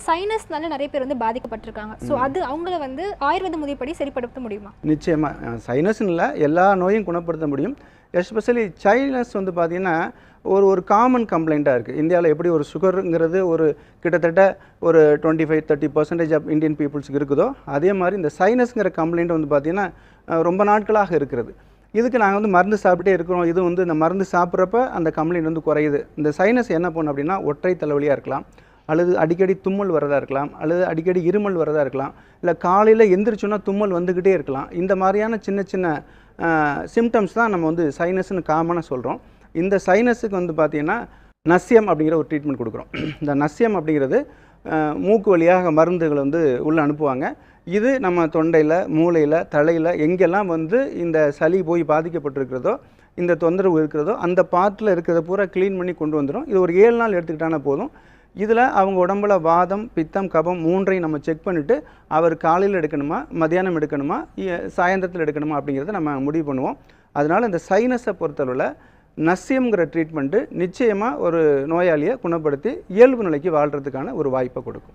சைனஸ்னால நிறைய பேர் வந்து பாதிக்கப்பட்டிருக்காங்க. ஸோ அது அவங்கள வந்து ஆயுர்வேத முறைப்படி சரிப்படுத்த முடியுமா? நிச்சயமாக சைனஸ்ன்னு இல்லை, எல்லா நோயும் குணப்படுத்த முடியும். எஸ்பெஷலி சைனஸ் வந்து பார்த்திங்கன்னா ஒரு காமன் கம்ப்ளைண்ட்டாக இருக்குது. இந்தியாவில் எப்படி ஒரு சுகருங்கிறது ஒரு கிட்டத்தட்ட ஒரு 25-30% ஆஃப் இந்தியன் பீப்புள்ஸுக்கு இருக்குதோ, அதே மாதிரி இந்த சைனஸ்ங்கிற கம்ப்ளைண்ட் வந்து பார்த்திங்கன்னா ரொம்ப நாட்களாக இருக்கிறது. இதுக்கு நாங்கள் வந்து மருந்து சாப்பிட்டே இருக்கிறோம். இது வந்து இந்த மருந்து சாப்பிட்றப்ப அந்த கம்ப்ளைண்ட் வந்து குறையுது. இந்த சைனஸ் என்ன பண்ணும் அப்படின்னா ஒற்றை தலைவலியாக இருக்கலாம், அல்லது அடிக்கடி தும்மல் வரதா இருக்கலாம், அல்லது அடிக்கடி இருமல் வரதா இருக்கலாம், இல்லை காலையில் எந்திரிச்சோன்னா தும்மல் வந்துக்கிட்டே இருக்கலாம். இந்த மாதிரியான சின்ன சின்ன சிம்டம்ஸ் தான் நம்ம வந்து சைனஸ்ன்னு காமனாக சொல்கிறோம். இந்த சைனஸுக்கு வந்து பார்த்திங்கன்னா நஸ்யம் அப்படிங்கிற ஒரு ட்ரீட்மெண்ட் கொடுக்குறோம். இந்த நஸ்யம் அப்படிங்கிறது மூக்கு வழியாக மருந்துகள் வந்து உள்ளே அனுப்புவாங்க. இது நம்ம தொண்டையில், மூளையில், தலையில் எங்கெல்லாம் வந்து இந்த சளி போய் பாதிக்கப்பட்டிருக்கிறதோ, இந்த தொந்தரவு இருக்கிறதோ அந்த பார்ட்டில் இருக்கிறத பூரா க்ளீன் பண்ணி கொண்டு வந்துடும். இது ஒரு 7 நாள் எடுத்துக்கிட்டானா போதும். இதில் அவங்க உடம்புல வாதம், பித்தம், கபம் 3ஐயும் நம்ம செக் பண்ணிவிட்டு அவர் காலையில் எடுக்கணுமா, மத்தியானம் எடுக்கணுமா, சாயந்தரத்தில் எடுக்கணுமா அப்படிங்கிறத நம்ம முடிவு பண்ணுவோம். அதனால் இந்த சைனஸை பொறுத்தளவில் நஸ்யம்ங்கிற ட்ரீட்மெண்ட்டு நிச்சயமாக ஒரு நோயாளியை குணப்படுத்தி இயல்பு நிலைக்கு வாழ்கிறதுக்கான ஒரு வாய்ப்பை கொடுக்கும்.